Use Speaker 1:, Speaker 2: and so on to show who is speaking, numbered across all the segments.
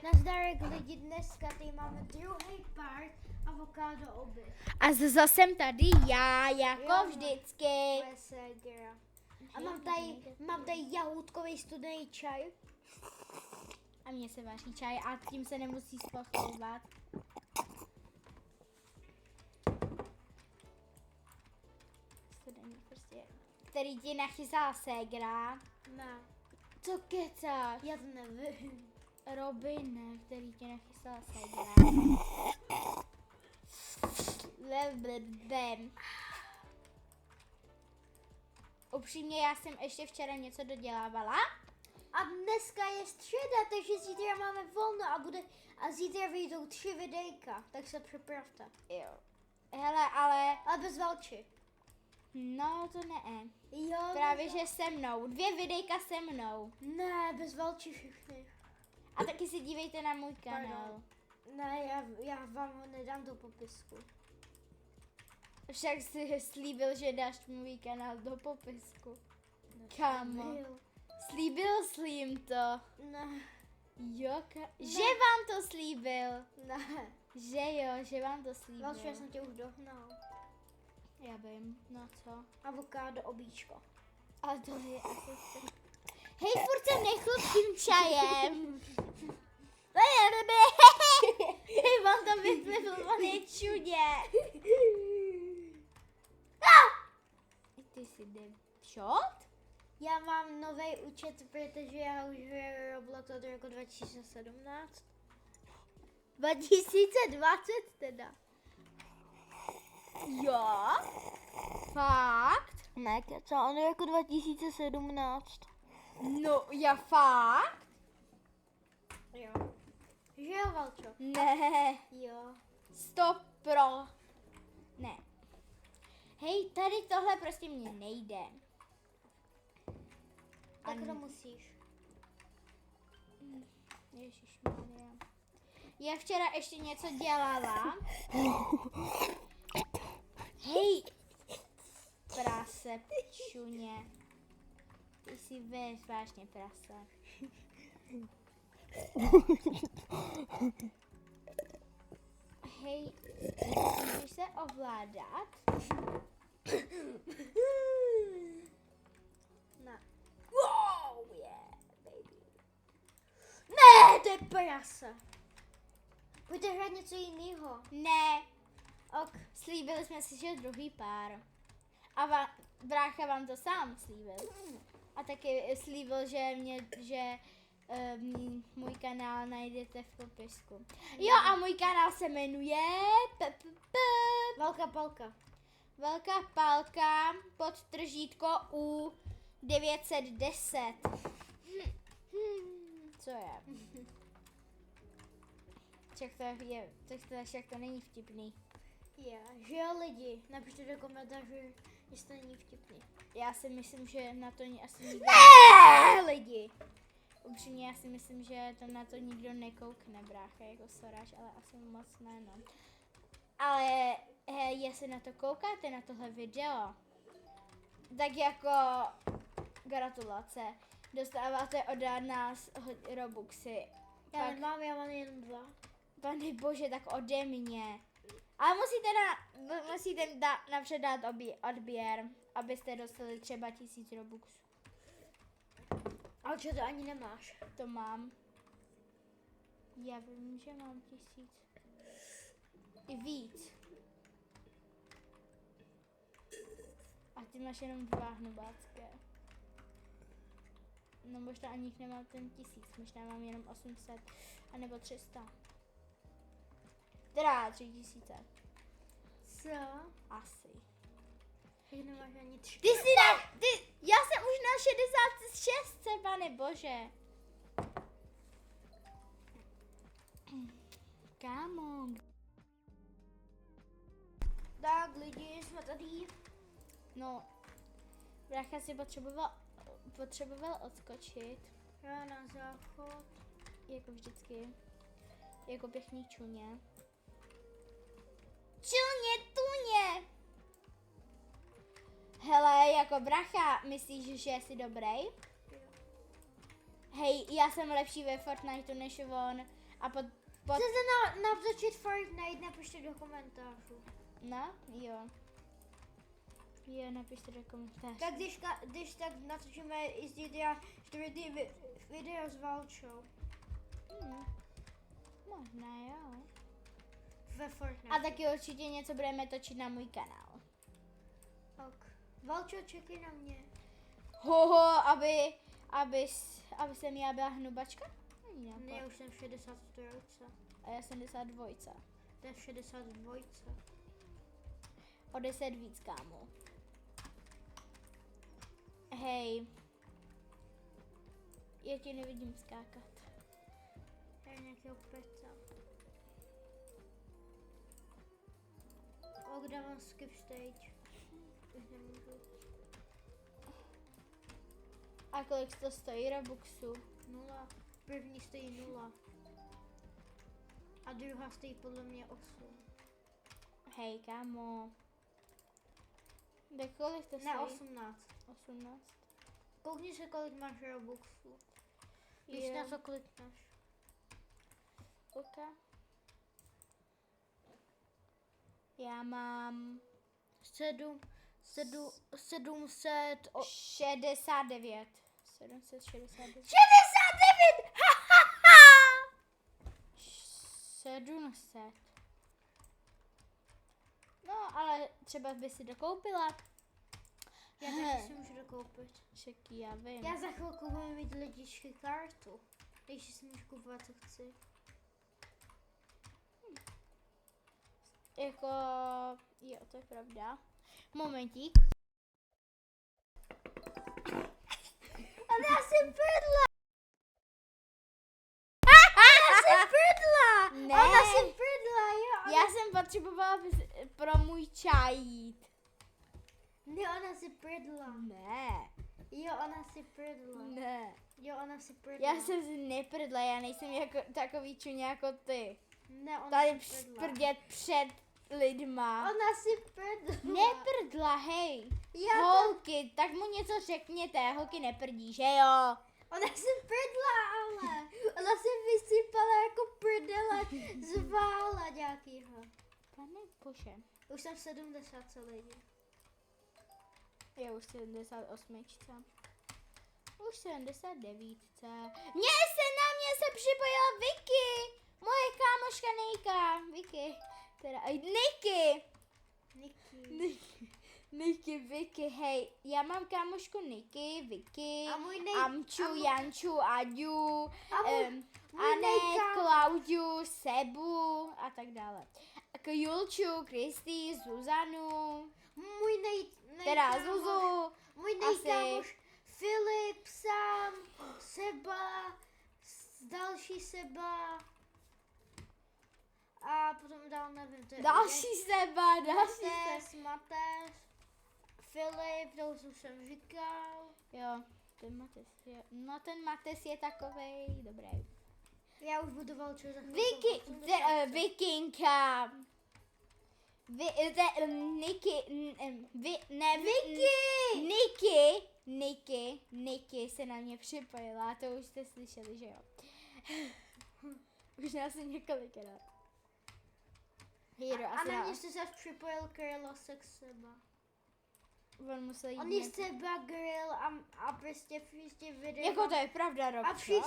Speaker 1: Tak nazdarek lidi, dneska tady máme druhý part avokádo oby.
Speaker 2: A zase jsem tady já, jako
Speaker 1: Jo,
Speaker 2: vždycky.
Speaker 1: A mám tady jahůdkový studený čaj.
Speaker 2: A mně se vaří čaj a tím se nemusí spachlouvat. Studený prostě. Který ti nachystala ségra.
Speaker 1: Ne,
Speaker 2: Co kecáš?
Speaker 1: já to nevím.
Speaker 2: Robine, který ti nachystala ségra. Blblblblem. Upřímně, já jsem ještě včera něco dodělávala.
Speaker 1: A dneska je středa, takže zítra máme volno a zítra vyjdou 3 videjka, tak se připravte.
Speaker 2: Jo. Hele, ale...
Speaker 1: Ale bez Valči.
Speaker 2: No, to ne.
Speaker 1: Jo.
Speaker 2: Právě, že se mnou. 2 videjka se mnou.
Speaker 1: Ne, bez Valči všechny.
Speaker 2: A taky si dívejte na můj kanál.
Speaker 1: Ne, já vám ho nedám do popisku.
Speaker 2: Však jsi slíbil, že dáš můj kanál do popisku. Kámo. Slíbil jim to.
Speaker 1: Ne.
Speaker 2: Jo, že vám to slíbil.
Speaker 1: Ne.
Speaker 2: Že jo, že vám to slíbil.
Speaker 1: Valči, já jsem tě už dohnal.
Speaker 2: Já vím, no co.
Speaker 1: Avokádo obíčko.
Speaker 2: Ale to je asi... Hej, furt se nechlup tím čajem. To je blbě. Hej, vám to vyplivlovaný čudě. Ty si šot?
Speaker 1: Já mám nový účet, protože já už hraju Roblox od roku 2017.
Speaker 2: 2020 teda. Jo? Fakt?
Speaker 1: Ne, keca, od roku 2017.
Speaker 2: No, já fakt?
Speaker 1: Jo. Že jo, Valčo?
Speaker 2: Ne.
Speaker 1: Jo.
Speaker 2: 100%. Ne. Hej, tady tohle prostě mě nejde.
Speaker 1: Tak to musíš.
Speaker 2: Ježišmarja. Já včera ještě něco dělala. Hej, prase, čuně. Ty jsi vážně prase. Hej, můžeš se ovládat?
Speaker 1: Ne.
Speaker 2: Wow, yeah, baby.
Speaker 1: Ne, to je prase. Pojďte hrát něco jiného.
Speaker 2: Ne,
Speaker 1: Ok.
Speaker 2: slíbili jsme si, že druhý pár. A brácha vám to sám slíbil. A taky slíbil, že můj kanál najdete v popisku. Jo, a můj kanál se jmenuje
Speaker 1: Velká palka.
Speaker 2: Velká pálka _, u 910. Co je? Však to není vtipný.
Speaker 1: Že jo, lidi, napište do komentářů, jestli to není vtipný.
Speaker 2: Já si myslím, že na to asi nikdo...
Speaker 1: Ne, lidi.
Speaker 2: Upřímně, já si myslím, že to na to nikdo nekoukne, brácha, jako soráž, ale asi moc ne, no. Ale jestli na to koukáte, na tohle video, tak jako gratulace. Dostáváte od nás Robuxy.
Speaker 1: Já nemám, já mám jenom 2.
Speaker 2: Pane bože, tak ode mě. Ale musíte napřed dát odběr, abyste dostali třeba 1000 Robuxů.
Speaker 1: Ale čo to ani nemáš?
Speaker 2: To mám. Já vím, že mám 1000. I víc. A ty máš jenom 2 hnubácké. No možná ani jich nemám ten 1000, možná mám jenom 800, anebo 300. Teda 3000.
Speaker 1: Co?
Speaker 2: Asi.
Speaker 1: Ty nemáš ani 3.
Speaker 2: Já jsem už na 66, pane bože. Kámo.
Speaker 1: Tak lidi, jsme tady.
Speaker 2: No, brácha si potřeboval odskočit.
Speaker 1: Já na záchod.
Speaker 2: Jako vždycky. Jako pěkný čuně. Čuně, tuně! Hele, jako bracha, myslíš, že jsi dobrý? Hej, já jsem lepší ve Fortniteu než on. A pod
Speaker 1: Chcete navzočit Fortnite, napište do komentářů.
Speaker 2: no, jo. Jo, napište do komentářů.
Speaker 1: Tak když tak natočíme i zítra 4D video s Valčou.
Speaker 2: Možná jo.
Speaker 1: Ve Fortnite.
Speaker 2: A taky určitě něco budeme točit na můj kanál.
Speaker 1: Ok. Valčo, čekej na mě.
Speaker 2: Hoho, aby jsem já byla hnubačka? Není nápad.
Speaker 1: Ne, už jsem 63.
Speaker 2: A já 72.
Speaker 1: To je 62.
Speaker 2: O 10 víc, kámo. Hej. Já tě nevidím skákat.
Speaker 1: To je nějakého peca. O, kde mám skip stage? Už nemůžu.
Speaker 2: A kolik to stojí Robuxu?
Speaker 1: 0. První stojí 0. A druhá stojí podle mě 8.
Speaker 2: Hej, kámo. Tak kolik to stojí?
Speaker 1: Ne, 18.
Speaker 2: 18.
Speaker 1: Koukni se, kolik máš Robuxů. Když
Speaker 2: Jo.
Speaker 1: na to klikneš.
Speaker 2: Ok. Já mám
Speaker 1: 700.
Speaker 2: 69. 769.
Speaker 1: 69!
Speaker 2: 700. No, ale třeba by si dokoupila.
Speaker 1: Já taky si můžu dokoupit.
Speaker 2: Však já vím.
Speaker 1: Já za chvilku budu mít lidičky kartu. Takže si můžu kupovat, co chci.
Speaker 2: Jako, jo, to je pravda. Momentík.
Speaker 1: Ona si prdla! Ona si prdla!
Speaker 2: Ne.
Speaker 1: Ona si prdla, jo.
Speaker 2: Já jsem potřebovala pro můj čaj jít.
Speaker 1: Ne, ona si prdla.
Speaker 2: Ne.
Speaker 1: Jo, ona si prdla.
Speaker 2: Ne.
Speaker 1: Jo, ona si prdla.
Speaker 2: Já jsem si neprdla, já nejsem jako takový čuň jako ty.
Speaker 1: Ne, ona
Speaker 2: Tady
Speaker 1: si prdla.
Speaker 2: prdět před lidma.
Speaker 1: Ona si prdla.
Speaker 2: Neprdla, hej.
Speaker 1: Já to...
Speaker 2: Holky, tak mu něco řekněte, holky neprdí, že jo?
Speaker 1: Ona si prdla, ale. Ona si vysypala jako prdele z vála nějakýho.
Speaker 2: Pane bože.
Speaker 1: Už jsem 70 celý.
Speaker 2: Je už 78. Už 79. Na mě se připojila Vicky. Moje kámoška Nejka. Vicky. Teda, Niky. Niky, Vicky, hej. Já mám kámošku Niky, Vicky,
Speaker 1: A můj
Speaker 2: Amču, Janču, Aďu,
Speaker 1: A můj
Speaker 2: Anet, Klaudiu, Sebu a tak dále. Jako Julču, Kristý, Zuzanu,
Speaker 1: můj
Speaker 2: teda
Speaker 1: nejkámoš-
Speaker 2: Zuzu.
Speaker 1: Můj
Speaker 2: asi.
Speaker 1: nejkámoš Filip, Sam, Seba, další Seba. A potom dál nevím. To je
Speaker 2: Další Seba, další Seba.
Speaker 1: Mates, Filip, to už jsem říkal.
Speaker 2: Jo, ten Mates je, no ten Mates je takovej, dobrý.
Speaker 1: Já už budu Valču za chvilku.
Speaker 2: Vicky,
Speaker 1: 80.
Speaker 2: Vikinka. Niky, Niky se na mě připojila, to už jste slyšeli, že jo? Už asi několikrát. Hero,
Speaker 1: A
Speaker 2: asi
Speaker 1: na
Speaker 2: jo.
Speaker 1: mě se zase připojil Krylosek Seba.
Speaker 2: On musel jít
Speaker 1: On je
Speaker 2: nějak-
Speaker 1: Seba Grill a prostě příště video.
Speaker 2: Jako to je pravda,
Speaker 1: A
Speaker 2: Robčo?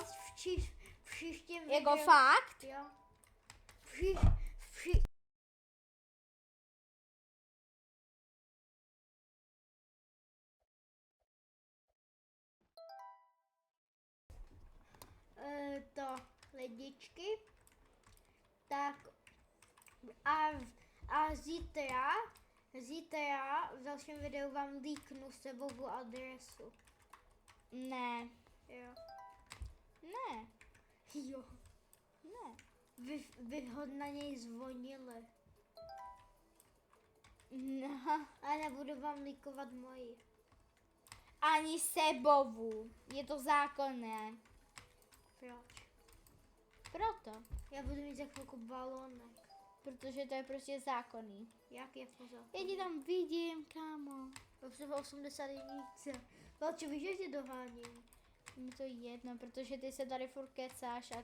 Speaker 1: příště video.
Speaker 2: Jako fakt?
Speaker 1: Jo. To lidičky. Tak a zítra v dalším videu vám líknu Sebovu adresu.
Speaker 2: Ne,
Speaker 1: Jo.
Speaker 2: ne,
Speaker 1: Jo.
Speaker 2: ne.
Speaker 1: Vy ho na něj zvonili.
Speaker 2: No,
Speaker 1: Ale nebudu vám líkovat moji.
Speaker 2: ani Sebovu. Je to zákonné.
Speaker 1: Proč?
Speaker 2: Proto.
Speaker 1: Já budu mít za chvilku balonek.
Speaker 2: Protože to je prostě zákonný.
Speaker 1: Jak je pořád?
Speaker 2: Já ti tam vidím, kámo.
Speaker 1: Už jsem v 81. Valčo, víš, že tě doháním.
Speaker 2: Mi to jedno, protože ty se tady furt kecáš a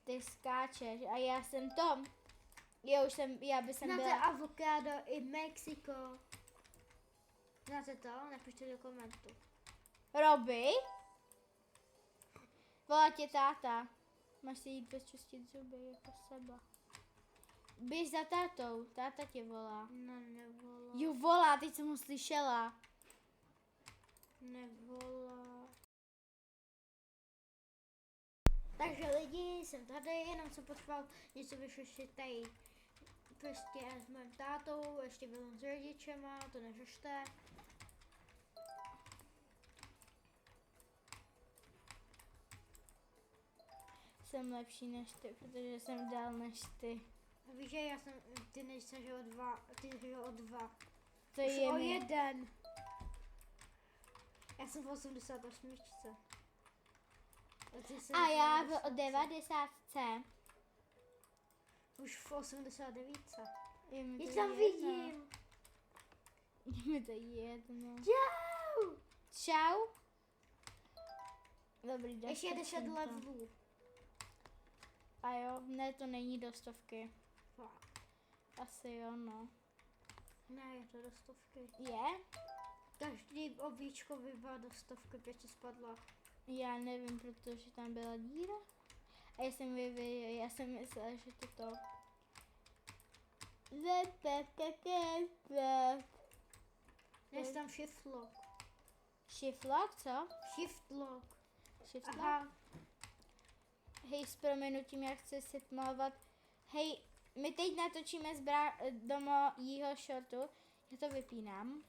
Speaker 2: ty skáčeš a já jsem to. Já bych
Speaker 1: Znáte
Speaker 2: byla.
Speaker 1: avokádo i Mexiko? Znáte to? Napište do komentu.
Speaker 2: Robi? Volá tě táta. Máš si jít vyčistit zuby jako seba. Běž za tátou, táta tě volá.
Speaker 1: No, nevolá.
Speaker 2: Jo, volá, teď jsem ho slyšela.
Speaker 1: Nevolá. Takže lidi, jsem tady, jenom jsem potřeboval něco vyřešit tady. Prostě s mým tátou, ještě byl s rodičema, to neřešte.
Speaker 2: Jsem lepší než ty, protože jsem dál než ty.
Speaker 1: A víš, že já jsem, ty nejsem, že o 2, ty že o 2.
Speaker 2: To
Speaker 1: Už
Speaker 2: je
Speaker 1: o
Speaker 2: mi.
Speaker 1: 1. Já jsem v 88.
Speaker 2: A já v 90.
Speaker 1: Už v 89.
Speaker 2: Je mi
Speaker 1: Já
Speaker 2: to
Speaker 1: tam
Speaker 2: jedno.
Speaker 1: vidím.
Speaker 2: Je mi to jedno.
Speaker 1: Čau.
Speaker 2: Čau. Dobrý den.
Speaker 1: Ještě 10 levelů.
Speaker 2: A jo, ne, to není do 100.
Speaker 1: Fakt.
Speaker 2: Asi jo, no.
Speaker 1: Ne, je to do 100.
Speaker 2: Je?
Speaker 1: Každý ovíčko vypadá do 100, 5 spadla.
Speaker 2: Já nevím, protože tam byla díra. A já jsem myslela, že to.
Speaker 1: Dnes tam shift lock.
Speaker 2: Shift lock, co?
Speaker 1: Shift lock.
Speaker 2: Shift lock?
Speaker 1: Aha.
Speaker 2: Hej, s proměnutím, jak chci si tmalovat. Hej, my teď natočíme do mojího shortu. Já to vypínám.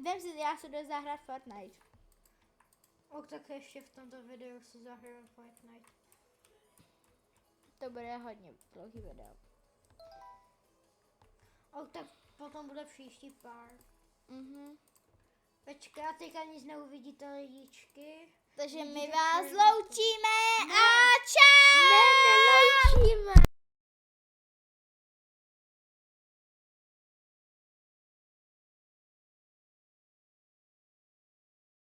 Speaker 2: Vem si, já se jdu zahrát Fortnite.
Speaker 1: Tak ještě v tomto videu si zahraju Fortnite.
Speaker 2: To bude hodně dlouhý video.
Speaker 1: Tak potom bude příští pár. Počkej, a teďka nic neuvidíte lidičky.
Speaker 2: Takže my
Speaker 1: Vidíte,
Speaker 2: vás
Speaker 1: co je
Speaker 2: loučíme
Speaker 1: Ne.
Speaker 2: a čau!
Speaker 1: Ne,